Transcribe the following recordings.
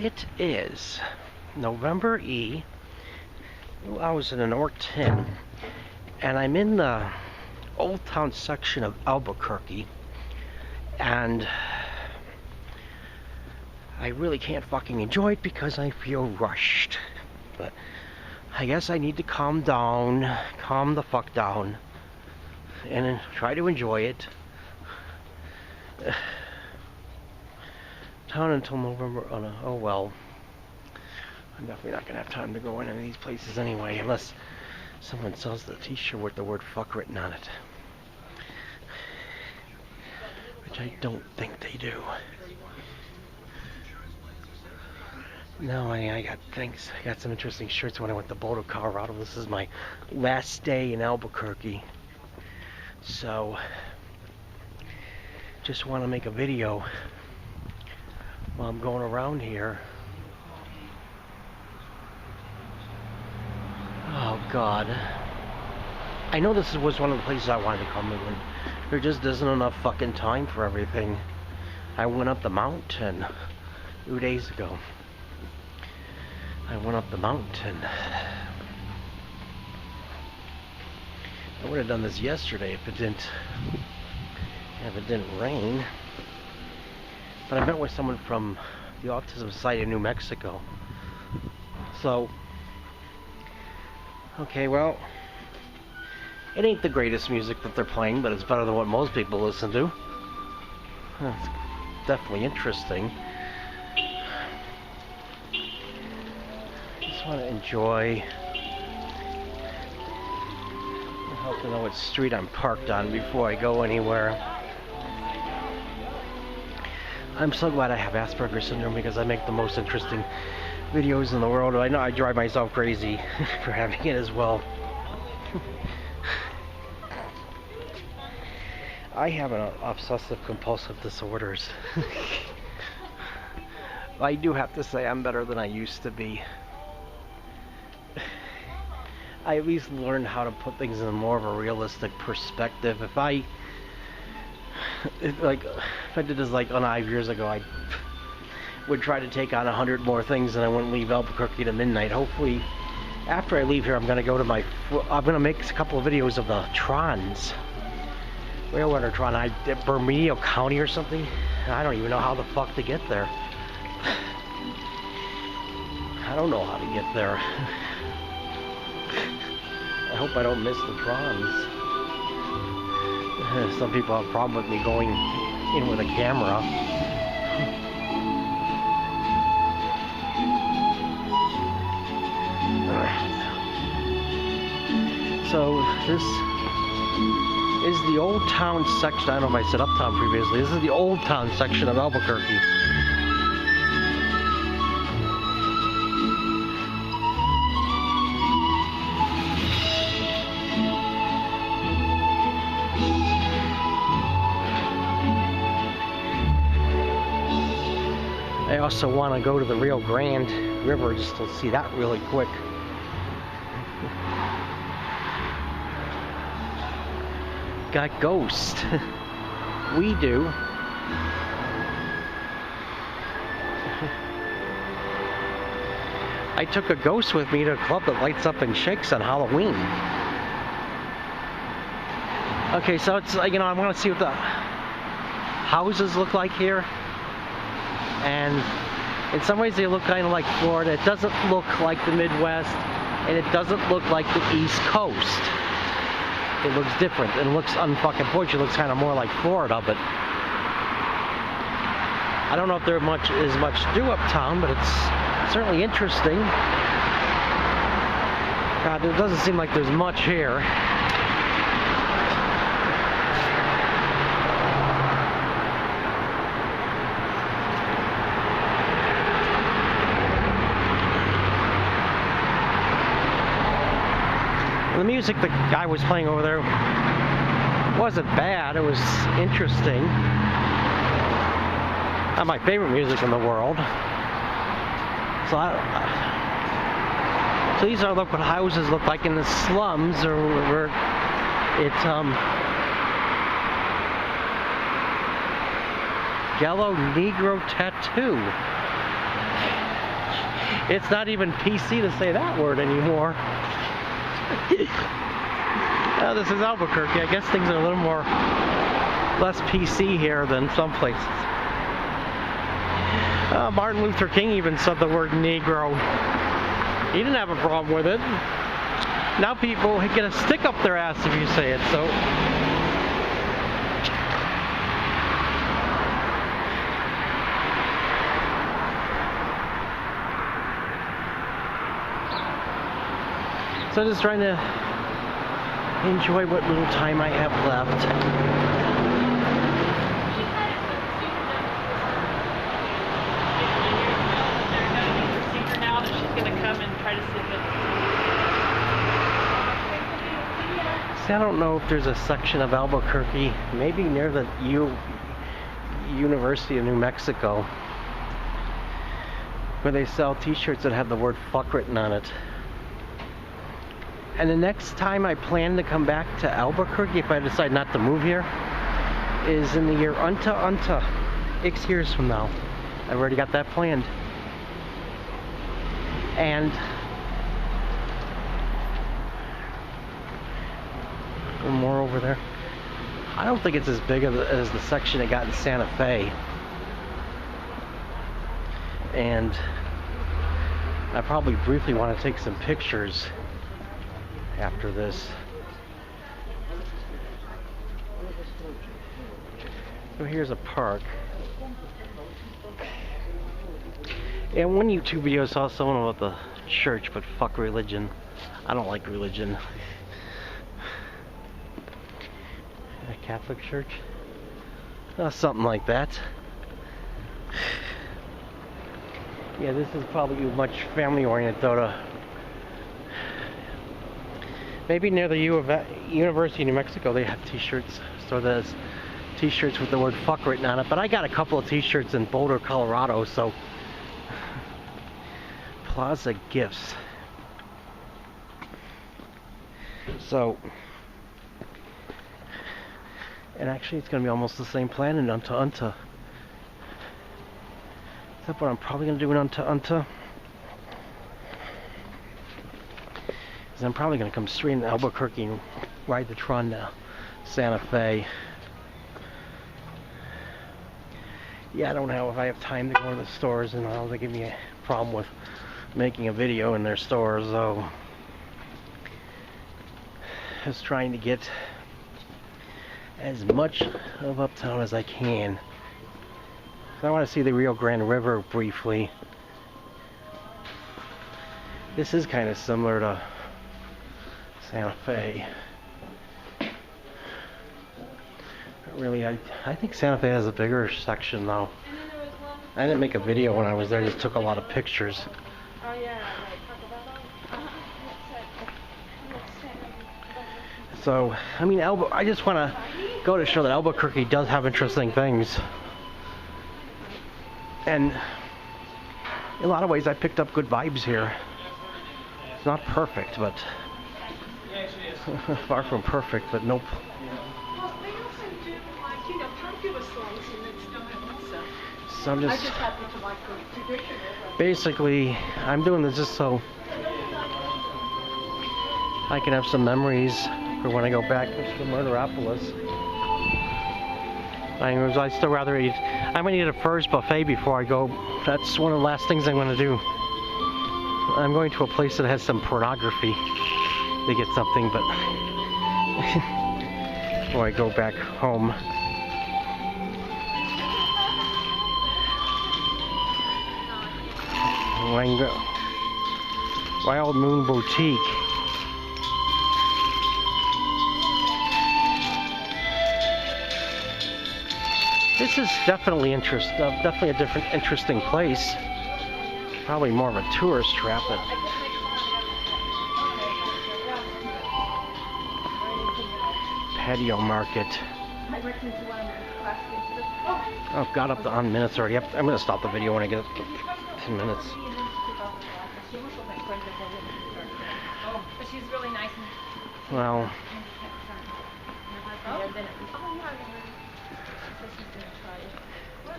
It is November E. I was in an Orc 10, and I'm in the Old Town section of Albuquerque, and I really can't fucking enjoy it because I feel rushed. But I guess I need to calm the fuck down, and try to enjoy it. Town until November. Oh well. I'm definitely not gonna have time to go in any of these places anyway, unless someone sells the t-shirt with the word fuck written on it. Which I don't think they do. No, I got things. I got some interesting shirts when I went to Boulder, Colorado. This is my last day in Albuquerque. So, just want to make a video while I'm going around here. Oh God. I know this was one of the places I wanted to come in. There just isn't enough fucking time for everything. I went up the mountain 2 days ago. I went up the mountain. I would have done this yesterday if it didn't rain. But I met with someone from the Autism Society of New Mexico. So, okay, well, it ain't the greatest music that they're playing, but it's better than what most people listen to. It's definitely interesting. Just want to enjoy. I hope to know what street I'm parked on before I go anywhere. I'm so glad I have Asperger's syndrome because I make the most interesting videos in the world. I know I drive myself crazy for having it as well. I have an obsessive compulsive disorders. I do have to say I'm better than I used to be. I at least learned how to put things in more of a realistic perspective. If I did this like 5 years ago, I would try to take on 100 more things, and I wouldn't leave Albuquerque to midnight. Hopefully, after I leave here, I'm gonna make a couple of videos of the Trons, Railroader Tron, Bernalillo County or something. I don't even know how the fuck to get there. I don't know how to get there. I hope I don't miss the Trons. Some people have a problem with me going in with a camera. So this is the Old Town section. I don't know if I said Uptown previously. This is the Old Town section of Albuquerque. I also want to go to the Rio Grande River just to see that really quick. Got ghosts. We do. I took a ghost with me to a club that lights up and shakes on Halloween. Okay, so it's, I want to see what the houses look like here. And in some ways they look kind of like Florida. It doesn't look like the Midwest, and it doesn't look like the East Coast. It looks different. It looks unfucking Portuguese. It looks kind of more like Florida, but I don't know if there is much to do uptown, but it's certainly interesting. God, it doesn't seem like there's much here. The music the guy was playing over there wasn't bad. It was interesting. Not my favorite music in the world. So these are what houses look like in the slums, or where it's Yellow Negro Tattoo. It's not even PC to say that word anymore. This is Albuquerque. I guess things are a little more less PC here than some places. Martin Luther King even said the word Negro. He didn't have a problem with it. Now people get a stick up their ass if you say it, so. So just trying to enjoy what little time I have left. Now that she's going to come and try to See, I don't know if there's a section of Albuquerque, maybe near the University of New Mexico, where they sell t-shirts that have the word fuck written on it. And the next time I plan to come back to Albuquerque, if I decide not to move here, is in the year Unta, X years from now. I've already got that planned. And more over there. I don't think it's as big as the section it got in Santa Fe. And I probably briefly want to take some pictures after this. So here's a park. And one YouTube video I saw someone about the church, but fuck religion. I don't like religion. A Catholic church? Something like that. Yeah, this is probably much family oriented though. Maybe near the University of New Mexico they have t-shirts. So there's t-shirts with the word fuck written on it. But I got a couple of t-shirts in Boulder, Colorado, so Plaza Gifts. So, and actually it's going to be almost the same plan in Unta. Except what I'm probably going to do in Unta is I'm probably going to come straight into Albuquerque and ride the Tron to Santa Fe. Yeah, I don't know if I have time to go to the stores, and all they give me a problem with making a video in their stores, so just trying to get as much of Uptown as I can. So I want to see the Rio Grande River briefly. This is kind of similar to Santa Fe. Really, I think Santa Fe has a bigger section though. I didn't make a video when I was there, I just took a lot of pictures. Oh yeah, So, I mean, I just want to go to show that Albuquerque does have interesting things. And in a lot of ways I picked up good vibes here. It's not perfect, but far from perfect, but nope. Well, they also do like, you know, popular songs and they still have stuff. So I'm I just happen to like the tradition. basically, I'm doing this just so I can have some memories for when I go back to Murderopolis. I still rather eat. I'm gonna eat a Furs buffet before I go. That's one of the last things I'm gonna do. I'm going to a place that has some pornography to get something, but before I go back home. Wild Moon Boutique. This is definitely definitely a different, interesting place. Probably more of a tourist trap, but patio market. Oh, got up to on minutes already. Yep, I'm gonna stop the video when I get up to 10 minutes. But she's really nice. Well.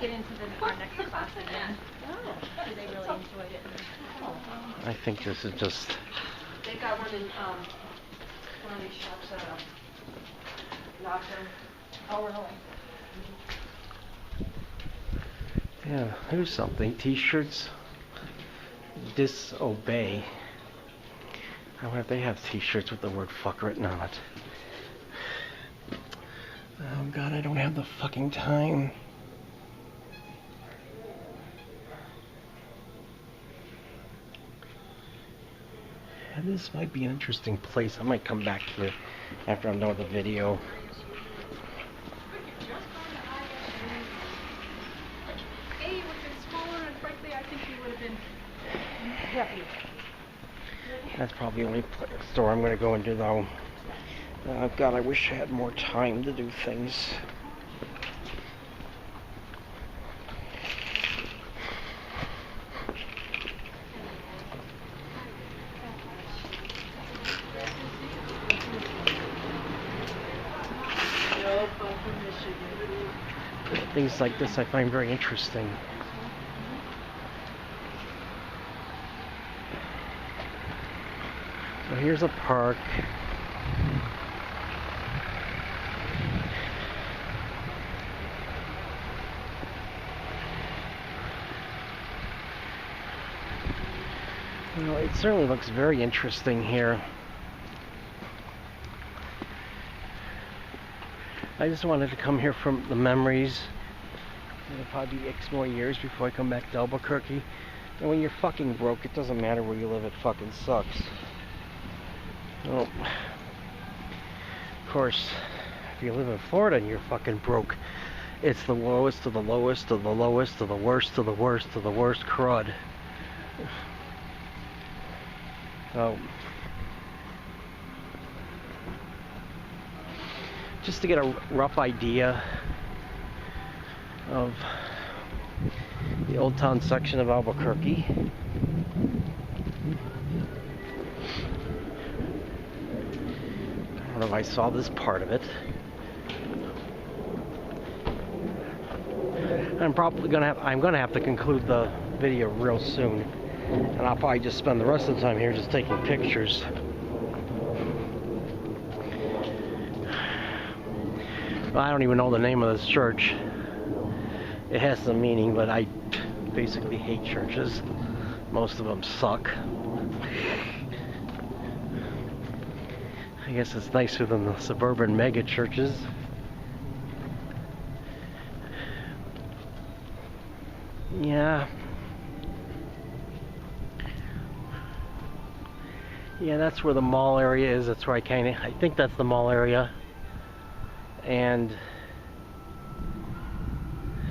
get into our next class again. They really enjoyed it. I think this is just... They got one in one of these shops that knocked them. Oh, really? Yeah, here's something. T-shirts. Disobey. I wonder if they have T-shirts with the word fuck written on it. Oh God, I don't have the fucking time. And this might be an interesting place. I might come back to it after I'm done with the video. A would have been smaller, and frankly, I think you would have been happier. That's probably the only store I'm going to go into, though. God, I wish I had more time to do things. Things like this I find very interesting. So here's a park. Well, it certainly looks very interesting here. I just wanted to come here from the memories. It'll probably be X more years before I come back to Albuquerque. And when you're fucking broke, it doesn't matter where you live, it fucking sucks. Well, of course, if you live in Florida and you're fucking broke, it's the lowest of the lowest of the lowest of the worst of the worst of the worst crud. So, just to get a rough idea of the Old Town section of Albuquerque. I don't know if I saw this part of it. I'm gonna have to conclude the video real soon, and I'll probably just spend the rest of the time here just taking pictures. Well, I don't even know the name of this church. It has some meaning, but I basically hate churches. Most of them suck. I guess it's nicer than the suburban mega churches. Yeah. Yeah, that's where the mall area is. That's where I think that's the mall area. And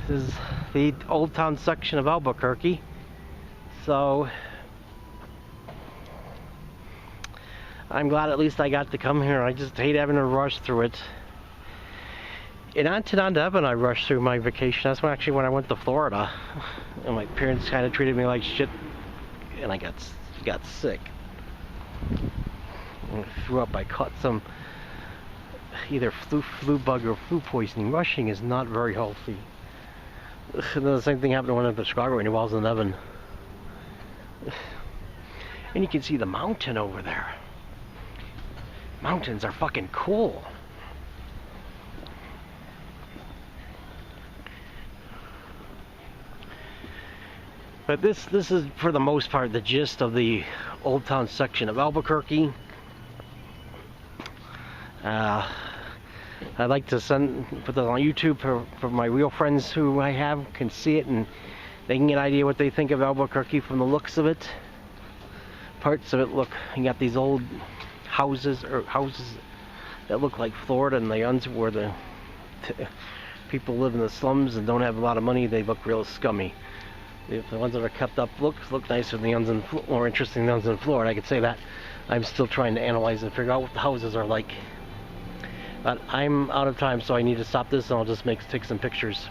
this is the Old Town section of Albuquerque. So I'm glad at least I got to come here. I just hate having to rush through it. In Heaven, I rushed through my vacation. That's when I went to Florida, and my parents kind of treated me like shit, and I got sick. When I threw up, I caught some either flu bug or flu poisoning. Rushing is not very healthy. And the same thing happened when I went to Chicago when I was in Evan. And you can see the mountain over there. Mountains are fucking cool. But this is for the most part the gist of the Old Town section of Albuquerque. I'd like to put this on YouTube for my real friends who I have can see it, and they can get an idea what they think of Albuquerque from the looks of it. Parts of it look, you got these old houses that look like Florida, and the ones where the people live in the slums and don't have a lot of money, they look real scummy. The ones that are kept up look nicer than the ones more interesting than the ones in Florida. I could say that. I'm still trying to analyze and figure out what the houses are like. But I'm out of time, so I need to stop this, and I'll just take some pictures.